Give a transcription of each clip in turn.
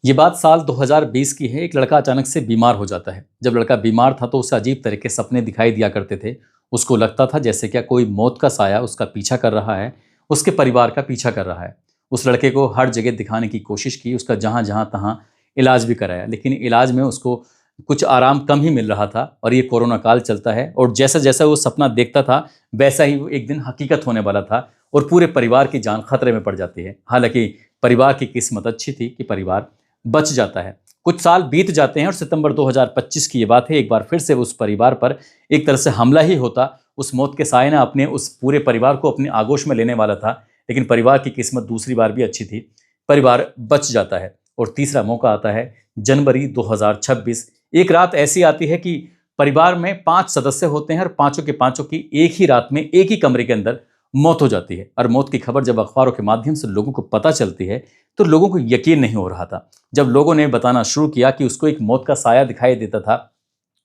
ये बात साल 2020 की है। एक लड़का अचानक से बीमार हो जाता है। जब लड़का बीमार था तो उसे अजीब तरह के सपने दिखाई दिया करते थे। उसको लगता था जैसे क्या कोई मौत का साया उसका पीछा कर रहा है, उसके परिवार का पीछा कर रहा है। उस लड़के को हर जगह दिखाने की कोशिश की, उसका जहां जहां तहां इलाज भी कराया, लेकिन इलाज में उसको कुछ आराम कम ही मिल रहा था। और ये कोरोना काल चलता है और जैसा जैसा वो सपना देखता था वैसा ही वो एक दिन हकीकत होने वाला था और पूरे परिवार की जान खतरे में पड़ जाती है। हालांकि परिवार की किस्मत अच्छी थी कि परिवार बच जाता है। कुछ साल बीत जाते हैं और सितंबर 2025 की ये बात है। एक बार फिर से उस परिवार पर एक तरह से हमला ही होता। उस मौत के साए ने अपने उस पूरे परिवार को अपने आगोश में लेने वाला था, लेकिन परिवार की किस्मत दूसरी बार भी अच्छी थी। परिवार बच जाता है और तीसरा मौका आता है जनवरी 2026। एक रात ऐसी आती है कि परिवार में 5 सदस्य होते हैं और पांचों के पांचों की एक ही रात में एक ही कमरे के अंदर मौत हो जाती है। और मौत की खबर जब अखबारों के माध्यम से लोगों को पता चलती है तो लोगों को यकीन नहीं हो रहा था। जब लोगों ने बताना शुरू किया कि उसको एक मौत का साया दिखाई देता था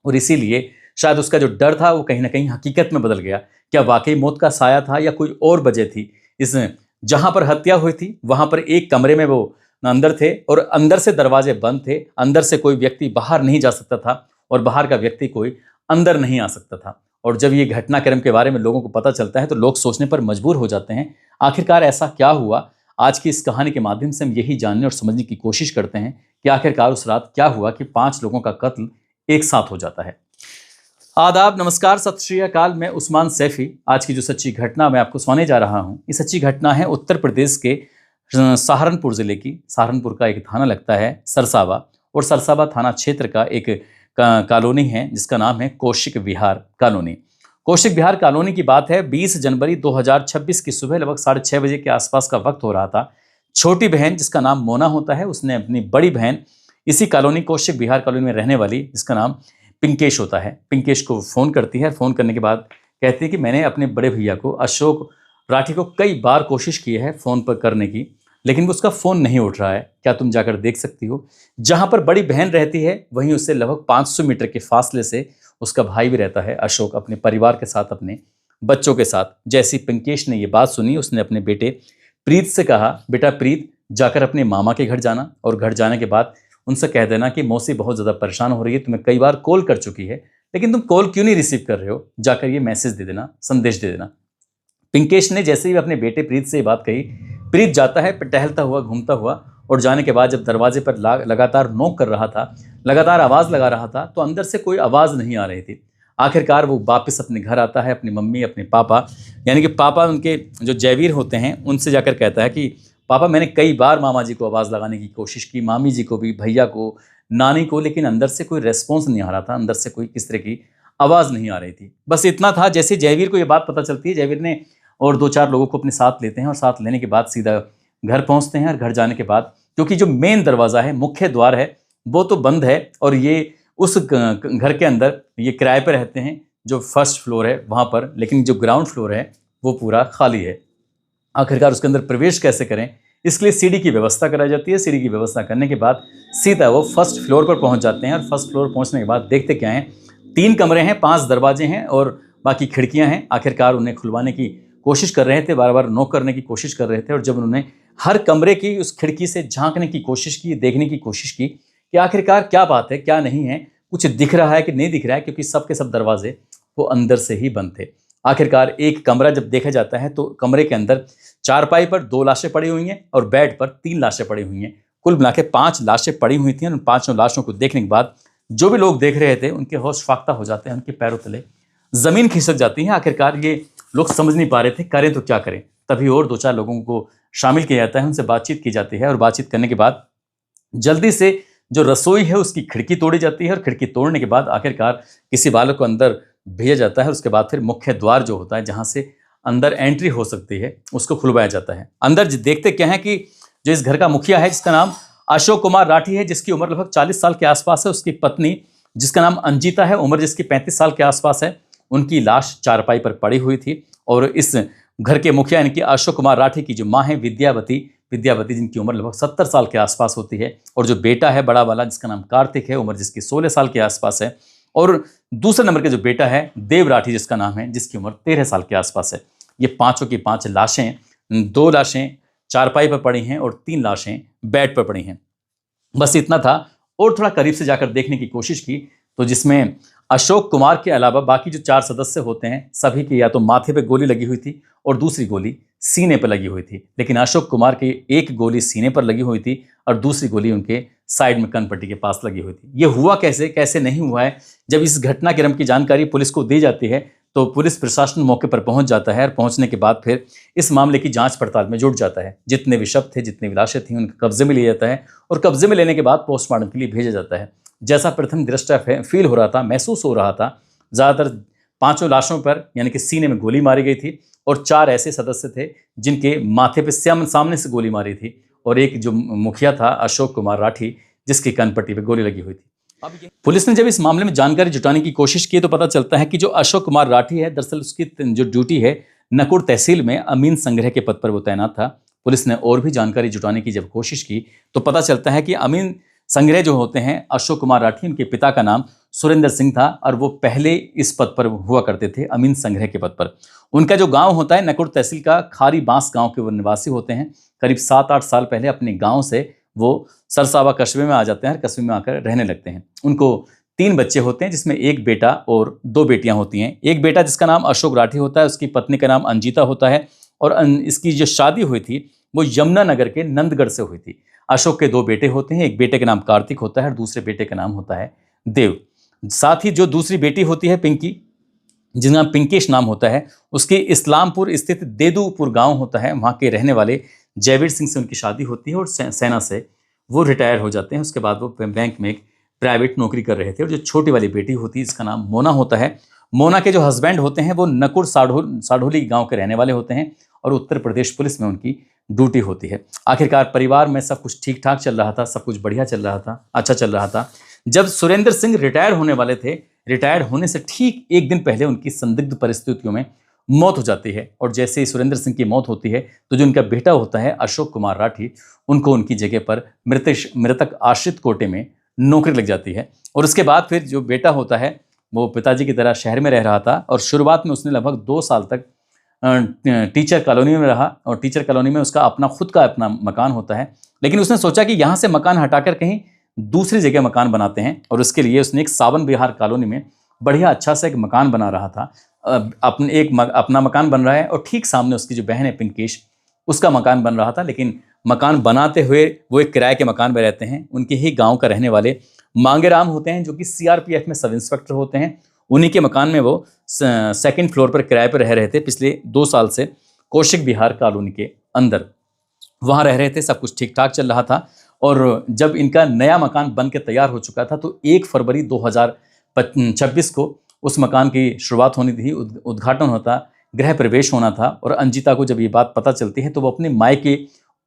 और इसीलिए शायद उसका जो डर था वो कहीं ना कहीं हकीकत में बदल गया। क्या वाकई मौत का साया था या कोई और वजह थी? इस जहां पर हत्या हुई थी वहां पर एक कमरे में वो अंदर थे और अंदर से दरवाजे बंद थे। अंदर से कोई व्यक्ति बाहर नहीं जा सकता था और बाहर का व्यक्ति कोई अंदर नहीं आ सकता था। और जब ये घटनाक्रम के बारे में लोगों को पता चलता है तो लोग सोचने पर मजबूर हो जाते हैं, आखिरकार ऐसा क्या हुआ? आज की इस कहानी के माध्यम से हम यही जानने और समझने की कोशिश करते हैं कि आखिरकार उस रात क्या हुआ कि 5 लोगों का कत्ल एक साथ हो जाता है। आदाब, नमस्कार, सत श्री अकाल। मैं उस्मान सैफी। आज की जो सच्ची घटना मैं आपको सुनाने जा रहा हूँ, ये सच्ची घटना है उत्तर प्रदेश के सहारनपुर जिले की। सहारनपुर का एक थाना लगता है सरसावा और सरसावा थाना क्षेत्र का एक कॉलोनी है जिसका नाम है कौशिक विहार कॉलोनी। कौशिक विहार कॉलोनी की बात है। 20 जनवरी 2026 की सुबह लगभग 6:30 बजे के आसपास का वक्त हो रहा था। छोटी बहन जिसका नाम मोना होता है, उसने अपनी बड़ी बहन इसी कॉलोनी कौशिक विहार कॉलोनी में रहने वाली जिसका नाम पिंकेश होता है, पिंकेश को फ़ोन करती है। फ़ोन करने के बाद कहती है कि मैंने अपने बड़े भैया को अशोक राठी को कई बार कोशिश की है फ़ोन पर करने की, लेकिन वो उसका फ़ोन नहीं उठ रहा है। क्या तुम जाकर देख सकती हो? जहाँ पर बड़ी बहन रहती है वहीं उससे लगभग 500 मीटर के फासले से उसका भाई भी रहता है अशोक, अपने परिवार के साथ, अपने बच्चों के साथ। जैसी पिंकेश ने ये बात सुनी उसने अपने बेटे प्रीत से कहा, बेटा प्रीत, जाकर अपने मामा के घर जाना और घर जाने के बाद उनसे कह देना कि मौसी बहुत ज़्यादा परेशान हो रही है, तुम्हें कई बार कॉल कर चुकी है लेकिन तुम कॉल क्यों नहीं रिसीव कर रहे हो, जाकर ये मैसेज दे देना, संदेश दे देना। पिंकेश ने जैसे ही अपने बेटे प्रीत से ये बात कही, प्रीत जाता है टहलता हुआ, घूमता हुआ, और जाने के बाद जब दरवाजे पर लगातार नॉक कर रहा था, लगातार आवाज़ लगा रहा था, तो अंदर से कोई आवाज़ नहीं आ रही थी। आखिरकार वो वापस अपने घर आता है। अपनी मम्मी, अपने पापा, यानी कि पापा उनके जो जयवीर होते हैं, उनसे जाकर कहता है कि पापा मैंने कई बार मामा जी को आवाज़ लगाने की कोशिश की, मामी जी को भी, भैया को, नानी को, लेकिन अंदर से कोई रेस्पॉन्स नहीं आ रहा था, अंदर से कोई किस तरह की आवाज़ नहीं आ रही थी। बस इतना था। जैसे जयवीर को ये बात पता चलती है, जयवीर ने और 2-4 लोगों को अपने साथ लेते हैं और साथ लेने के बाद सीधा घर पहुंचते हैं। और घर जाने के बाद क्योंकि जो मेन दरवाज़ा है, मुख्य द्वार है, वो तो बंद है और ये उस घर के अंदर ये किराए पर रहते हैं जो फर्स्ट फ्लोर है वहाँ पर, लेकिन जो ग्राउंड फ्लोर है वो पूरा खाली है। आखिरकार उसके अंदर प्रवेश कैसे करें, इसके लिए सीढ़ी की व्यवस्था कराई जाती है। सीढ़ी की व्यवस्था करने के बाद सीधा वो फर्स्ट फ्लोर पर पहुंच जाते हैं और फर्स्ट फ्लोर पहुंचने के बाद देखते क्या हैं, 3 कमरे हैं, 5 दरवाजे हैं और बाकी खिड़कियां हैं। आखिरकार उन्हें खुलवाने की कोशिश कर रहे थे, बार बार नॉक करने की कोशिश कर रहे थे, और जब उन्होंने हर कमरे की उस खिड़की से झांकने की कोशिश की, देखने की कोशिश की कि आखिरकार क्या बात है, क्या नहीं है, कुछ दिख रहा है कि नहीं दिख रहा है, क्योंकि सब के सब दरवाजे वो अंदर से ही बंद थे। आखिरकार एक कमरा जब देखा जाता है तो कमरे के अंदर चारपाई पर 2 लाशें पड़ी हुई हैं और बेड पर 3 लाशें पड़ी हुई हैं। कुल मिला के 5 लाशें पड़ी हुई थी। उन 5 लाशों को देखने के बाद जो भी लोग देख रहे थे उनके होश फाख्ता हो जाते हैं, उनके पैरों तले जमीन खिसक जाती है। आखिरकार ये लोग समझ नहीं पा रहे थे करें तो क्या करें। तभी और 2-4 लोगों को शामिल किया जाता है, उनसे बातचीत की जाती है और बातचीत करने के बाद जल्दी से जो रसोई है उसकी खिड़की तोड़ी जाती है और खिड़की तोड़ने के बाद आखिरकार किसी बालक को अंदर भेजा जाता है। उसके बाद फिर मुख्य द्वार जो होता है जहाँ से अंदर एंट्री हो सकती है उसको खुलवाया जाता है। अंदर देखते क्या है कि जो इस घर का मुखिया है जिसका नाम अशोक कुमार राठी है, जिसकी उम्र लगभग 40 साल के आसपास है, उसकी पत्नी जिसका नाम अंजिता है, उम्र जिसकी 35 साल के आसपास है, उनकी लाश चारपाई पर पड़ी हुई थी। और इस घर के मुखिया यानी कि अशोक कुमार राठी की जो माँ है विद्यावती, जिनकी उम्र लगभग 70 साल के आसपास होती है, और जो बेटा है बड़ा वाला जिसका नाम कार्तिक है, उम्र जिसकी 16 साल के आसपास है, और दूसरे नंबर के जो बेटा है देव राठी जिसका नाम है, जिसकी उम्र 13 साल के आसपास है। ये पांचों की 5 लाशें, 2 लाशें चारपाई पर पड़ी हैं और 3 लाशें बेड पर पड़ी हैं। बस इतना था। और थोड़ा करीब से जाकर देखने की कोशिश की तो जिसमें अशोक कुमार के अलावा बाकी जो 4 सदस्य होते हैं सभी की या तो माथे पे गोली लगी हुई थी और दूसरी गोली सीने पर लगी हुई थी। लेकिन अशोक कुमार की एक गोली सीने पर लगी हुई थी और दूसरी गोली उनके साइड में कनपट्टी के पास लगी हुई थी। ये हुआ कैसे, कैसे नहीं हुआ है, जब इस घटना क्रम की जानकारी पुलिस को दी जाती है तो पुलिस प्रशासन मौके पर पहुंच जाता है और पहुंचने के बाद फिर इस मामले की जांच पड़ताल में जुट जाता है। जितने भी शव थे, जितनी भी लाशें थी, उनके कब्जे में लिया जाता है और कब्जे में लेने के बाद पोस्टमार्टम के लिए भेजा जाता है। जैसा प्रथम दृष्टया फील हो रहा था, महसूस हो रहा था, ज़्यादातर 5 लाशों पर यानी कि सीने में गोली मारी गई थी और 4 ऐसे सदस्य थे जिनके माथे पे सामने से गोली मारी थी और एक जो मुखिया था अशोक कुमार राठी, जिसकी कनपट्टी पे गोली लगी हुई थी। पुलिस ने जब इस मामले में जानकारी जुटाने की कोशिश की तो पता चलता है कि जो अशोक कुमार राठी है, दरअसल उसकी जो ड्यूटी है नकुड़ तहसील में अमीन संग्रह के पद पर वो तैनात था। पुलिस ने और भी जानकारी जुटाने की जब कोशिश की तो पता चलता है कि अमीन संग्रह जो होते हैं अशोक कुमार राठी, उनके पिता का नाम सुरेंद्र सिंह था और वो पहले इस पद पर हुआ करते थे, अमीन संग्रह के पद पर। उनका जो गांव होता है नकुड़ तहसील का खारी बांस गांव के वो निवासी होते हैं। करीब 7-8 साल पहले अपने गांव से वो सरसावा कस्बे में आ जाते हैं, कस्बे में आकर रहने लगते हैं। उनको 3 बच्चे होते हैं जिसमें एक बेटा और 2 बेटियां होती हैं। एक बेटा जिसका नाम अशोक राठी होता है, उसकी पत्नी का नाम अंजिता होता है और इसकी जो शादी हुई थी वो यमुनानगर के नंदगढ़ से हुई थी। अशोक के 2 बेटे होते हैं, एक बेटे का नाम कार्तिक होता है और दूसरे बेटे का नाम होता है देव। साथ ही जो दूसरी बेटी होती है पिंकी, जिसका नाम पिंकेश नाम होता है, उसके इस्लामपुर स्थित देदूपुर गांव होता है, वहाँ के रहने वाले जयवीर सिंह से उनकी शादी होती है और सेना से वो रिटायर हो जाते हैं। उसके बाद वो बैंक में एक प्राइवेट नौकरी कर रहे थे। और जो छोटी वाली बेटी होती है जिसका नाम मोना होता है, मोना के जो हस्बैंड होते हैं वो नकुड़ साढ़ोली गांव के रहने वाले होते हैं और उत्तर प्रदेश पुलिस में उनकी ड्यूटी होती है। आखिरकार परिवार में सब कुछ ठीक ठाक चल रहा था, सब कुछ बढ़िया चल रहा था, अच्छा चल रहा था। जब सुरेंद्र सिंह रिटायर होने वाले थे, रिटायर होने से ठीक एक दिन पहले उनकी संदिग्ध परिस्थितियों में मौत हो जाती है। और जैसे ही सुरेंद्र सिंह की मौत होती है तो जो उनका बेटा होता है अशोक कुमार राठी, उनको उनकी जगह पर मृतक आश्रित कोटे में नौकरी लग जाती है। और उसके बाद फिर जो बेटा होता है वो पिताजी की तरह शहर में रह रहा था और शुरुआत में उसने लगभग 2 साल तक टीचर कॉलोनी में रहा और टीचर कॉलोनी में उसका खुद का अपना मकान होता है। लेकिन उसने सोचा कि यहाँ से मकान हटाकर कहीं दूसरी जगह मकान बनाते हैं और उसके लिए उसने एक सावन विहार कॉलोनी में बढ़िया अच्छा सा एक मकान बना रहा था। अपना मकान बन रहा है और ठीक सामने उसकी जो बहन है पिंकेश, उसका मकान बन रहा था। लेकिन मकान बनाते हुए वो एक किराए के मकान में रहते हैं। उनके ही गांव का रहने वाले मांगेराम होते हैं जो कि सीआरपीएफ में सब इंस्पेक्टर होते हैं। उन्हीं के मकान में वो 2nd फ्लोर पर किराए पर रह रहे थे पिछले 2 साल से, कौशिक विहार कॉलोनी के अंदर वहाँ रह रहे थे। सब कुछ ठीक ठाक चल रहा था और जब इनका नया मकान बन के तैयार हो चुका था तो 1 फरवरी 2026 को उस मकान की शुरुआत होनी थी, उद्घाटन होता, गृह प्रवेश होना था। और अंजिता को जब ये बात पता चलती है तो वो अपने मायके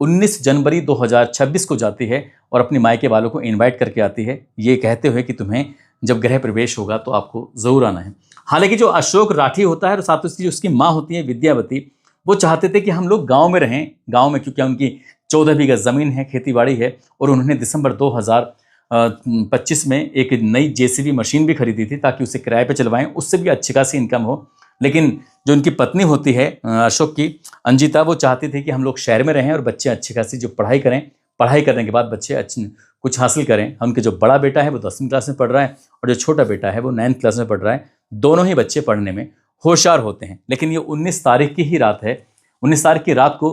19 जनवरी 2026 को जाती है और अपने मायके वालों को इनवाइट करके आती है, ये कहते हुए कि तुम्हें जब गृह प्रवेश होगा तो आपको ज़रूर आना है। हालांकि जो अशोक राठी होता है और साथ उसकी जो उसकी माँ होती है विद्यावती, वो चाहते थे कि हम लोग गाँव में रहें, गाँव में, क्योंकि उनकी 14 बीघा ज़मीन है, खेती-बाड़ी है और उन्होंने दिसंबर 2025 में एक नई जेसीबी मशीन भी खरीदी थी ताकि उसे किराए पे चलवाएं, उससे भी अच्छी खासी इनकम हो। लेकिन जो उनकी पत्नी होती है अशोक की, अंजिता, वो चाहती थी कि हम लोग शहर में रहें और बच्चे अच्छी खासी जो पढ़ाई करें, पढ़ाई करने के बाद बच्चे अच्छे कुछ हासिल करें। उनके जो बड़ा बेटा है वो 10वीं क्लास में पढ़ रहा है और जो छोटा बेटा है वो 9th क्लास में पढ़ रहा है। दोनों ही बच्चे पढ़ने में होशियार होते हैं। लेकिन ये 19 तारीख की ही रात है। 19 तारीख की रात को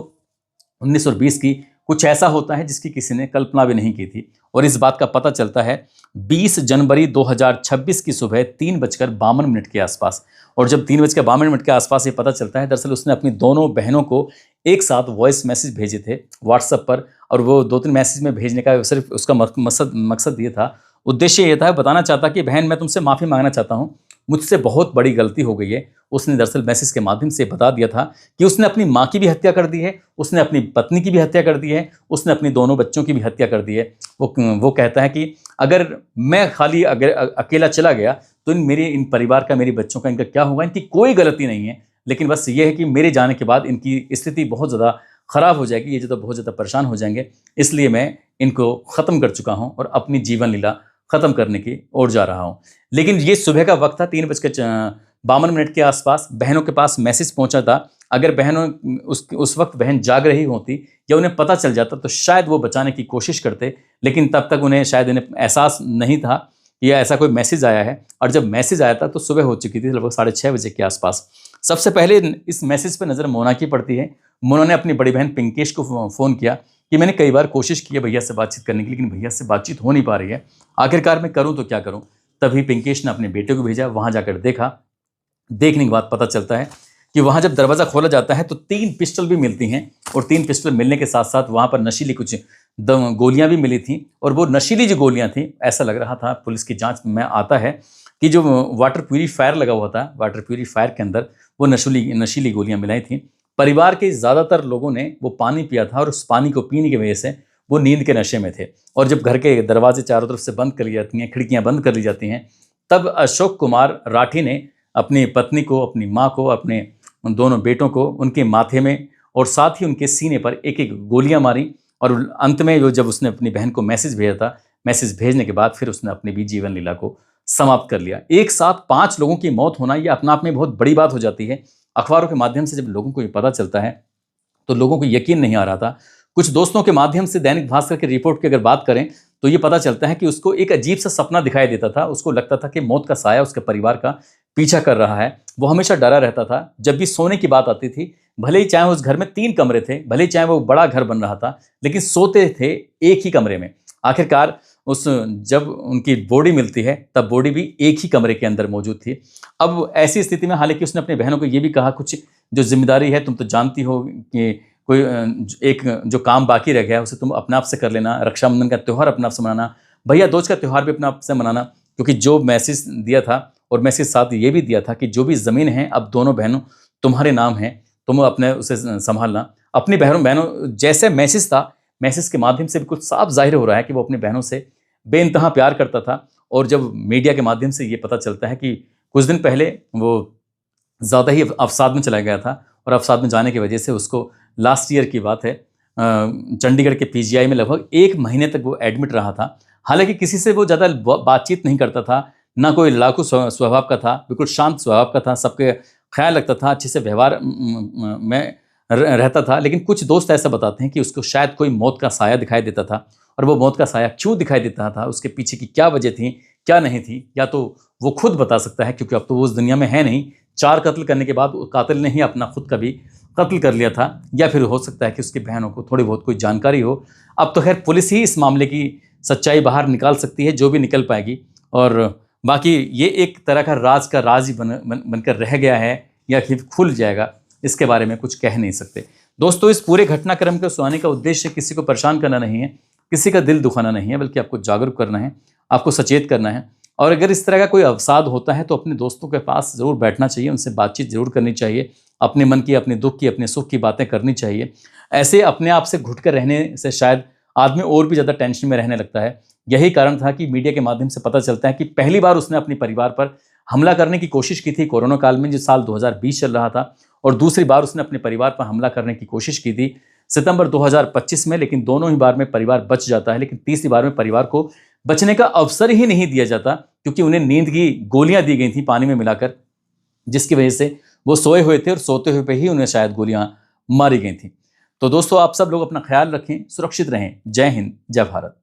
19 और 20 की कुछ ऐसा होता है जिसकी किसी ने कल्पना भी नहीं की थी और इस बात का पता चलता है 20 जनवरी 2026 की सुबह 3:52 के आसपास। और जब 3:52 के आसपास ये पता चलता है, दरअसल उसने अपनी दोनों बहनों को एक साथ वॉइस मैसेज भेजे थे व्हाट्सएप पर और वो 2-3 मैसेज में भेजने का सिर्फ उसका मकसद ये था, उद्देश्य ये था, बताना चाहता कि बहन मैं तुमसे माफ़ी मांगना चाहता हूँ, मुझसे बहुत बड़ी गलती हो गई है। उसने दरअसल मैसेज के माध्यम से बता दिया था कि उसने अपनी माँ की भी हत्या कर दी है, उसने अपनी पत्नी की भी हत्या कर दी है, उसने अपनी दोनों बच्चों की भी हत्या कर दी है। वो कहता है कि अगर मैं अगर अकेला चला गया तो इन परिवार का, मेरे बच्चों का, इनका क्या होगा, इनकी कोई गलती नहीं है, लेकिन बस ये है कि मेरे जाने के बाद इनकी स्थिति बहुत ज़्यादा ख़राब हो जाएगी, ये जो तो बहुत ज़्यादा परेशान हो जाएंगे, इसलिए मैं इनको ख़त्म कर चुका हूँ और अपनी जीवन लीला ख़त्म करने की ओर जा रहा हूँ। लेकिन ये सुबह का वक्त था, 3:52 के आसपास बहनों के पास मैसेज पहुंचा था। अगर बहनों उस वक्त बहन जाग रही होती या उन्हें पता चल जाता तो शायद वो बचाने की कोशिश करते, लेकिन तब तक उन्हें शायद इन्हें एहसास नहीं था कि ऐसा कोई मैसेज आया है। और जब मैसेज आया था तो सुबह हो चुकी थी, लगभग 6:30 बजे के आसपास। सबसे पहले इस मैसेज पर नज़र मोना की पड़ती है। मोना ने अपनी बड़ी बहन पिंकेश को फ़ोन किया कि मैंने कई बार कोशिश की है भैया से बातचीत करने की, लेकिन भैया से बातचीत हो नहीं पा रही है, आखिरकार मैं करूँ तो क्या करूँ। तभी पिंकेश ने अपने बेटे को भेजा, वहाँ जाकर देखा। देखने के बाद पता चलता है कि वहाँ जब दरवाज़ा खोला जाता है तो 3 पिस्टल भी मिलती हैं, और 3 पिस्टल मिलने के साथ साथ वहाँ पर नशीली कुछ गोलियाँ भी मिली थीं। और वो नशीली जो गोलियाँ थीं, ऐसा लग रहा था, पुलिस की जांच में आता है कि जो वाटर प्यूरीफायर लगा हुआ था, वाटर प्यूरीफायर के अंदर वो नशीली गोलियाँ मिलाई थीं। परिवार के ज़्यादातर लोगों ने वो पानी पिया था और उस पानी को पीने की वजह से वो नींद के नशे में थे। और जब घर के दरवाजे चारों तरफ से बंद कर ली जाती हैं, खिड़कियाँ बंद कर ली जाती हैं, तब अशोक कुमार राठी ने अपनी पत्नी को, अपनी माँ को, अपने उन दोनों बेटों को उनके माथे में और साथ ही उनके सीने पर एक-एक गोलियां मारी। और अंत में जो जब उसने अपनी बहन को मैसेज भेजा था, मैसेज भेजने के बाद फिर उसने अपनी भी जीवन लीला को समाप्त कर लिया। एक साथ 5 लोगों की मौत होना ये अपना आप में बहुत बड़ी बात हो जाती है। अखबारों के माध्यम से जब लोगों को ये पता चलता है तो लोगों को यकीन नहीं आ रहा था। कुछ दोस्तों के माध्यम से दैनिक भास्कर की रिपोर्ट की अगर बात करें तो ये पता चलता है कि उसको एक अजीब सा सपना दिखाई देता था। उसको लगता था कि मौत का साया उसके परिवार का पीछा कर रहा है। वो हमेशा डरा रहता था। जब भी सोने की बात आती थी, भले ही चाहे उस घर में 3 कमरे थे, भले ही चाहे वो बड़ा घर बन रहा था, लेकिन सोते थे एक ही कमरे में। आखिरकार जब उनकी बॉडी मिलती है तब बॉडी भी एक ही कमरे के अंदर मौजूद थी। अब ऐसी स्थिति में हालांकि उसने अपनी बहनों को ये भी कहा, कुछ जो जिम्मेदारी है तुम तो जानती हो कि कोई एक जो काम बाकी रह गया है उसे तुम अपने आप से कर लेना, रक्षाबंधन का त्यौहार अपने आप से मनाना, भैया दूज का त्यौहार भी अपने आप से मनाना। क्योंकि जो मैसेज दिया था और मैसेज साथ ये भी दिया था कि जो भी ज़मीन है अब दोनों बहनों तुम्हारे नाम है, तुम अपने उसे संभालना। अपनी बहनों जैसे मैसेज था, मैसेज के माध्यम से बिल्कुल साफ जाहिर हो रहा है कि वो अपनी बहनों से बेइंतहा प्यार करता था। और जब मीडिया के माध्यम से ये पता चलता है कि कुछ दिन पहले वो ज़्यादा ही अवसाद में चला गया था, और अवसाद में जाने की वजह से उसको लास्ट ईयर की बात है, चंडीगढ़ के पीजीआई में लगभग 1 महीने तक वो एडमिट रहा था। हालांकि किसी से वो ज़्यादा बातचीत नहीं करता था, ना कोई लड़ाकू स्वभाव का था, बिल्कुल शांत स्वभाव का था, सबके ख्याल रखता था, अच्छे से व्यवहार में रहता था। लेकिन कुछ दोस्त ऐसा बताते हैं कि उसको शायद कोई मौत का साया दिखाई देता था, और वो मौत का साया क्यों दिखाई देता था, उसके पीछे की क्या वजह थी, क्या नहीं थी, या तो वो खुद बता सकता है, क्योंकि अब तो वो उस दुनिया में है नहीं। 4 कत्ल करने के बाद कातिल ने ही अपना खुद का भी कत्ल कर लिया था, या फिर हो सकता है कि उसकी बहनों को थोड़ी बहुत कोई जानकारी हो। अब तो खैर पुलिस ही इस मामले की सच्चाई बाहर निकाल सकती है, जो भी निकल पाएगी। और बाकी ये एक तरह का राज ही बनकर रह गया है, या फिर खुल जाएगा, इसके बारे में कुछ कह नहीं सकते। दोस्तों, इस पूरे घटनाक्रम को सुनाने का उद्देश्य किसी को परेशान करना नहीं है, किसी का दिल दुखाना नहीं है, बल्कि आपको जागरूक करना है, आपको सचेत करना है। और अगर इस तरह का कोई अवसाद होता है तो अपने दोस्तों के पास ज़रूर बैठना चाहिए, उनसे बातचीत ज़रूर करनी चाहिए, अपने मन की, अपने दुख की, अपने सुख की बातें करनी चाहिए। ऐसे अपने आप से घुट कर रहने से शायद आदमी और भी ज़्यादा टेंशन में रहने लगता है। यही कारण था कि मीडिया के माध्यम से पता चलता है कि पहली बार उसने अपने परिवार पर हमला करने की कोशिश की थी कोरोना काल में, जो साल 2020 चल रहा था, और दूसरी बार उसने अपने परिवार पर हमला करने की कोशिश की थी सितंबर 2025 में। लेकिन दोनों ही बार में परिवार बच जाता है, लेकिन तीसरी बार में परिवार को बचने का अवसर ही नहीं दिया जाता, क्योंकि उन्हें नींद की गोलियां दी गई थी पानी में मिलाकर, जिसकी वजह से वो सोए हुए थे और सोते हुए पे ही उन्हें शायद गोलियां मारी गई थी। तो दोस्तों, आप सब लोग अपना ख्याल रखें, सुरक्षित रहें। जय हिंद, जय भारत।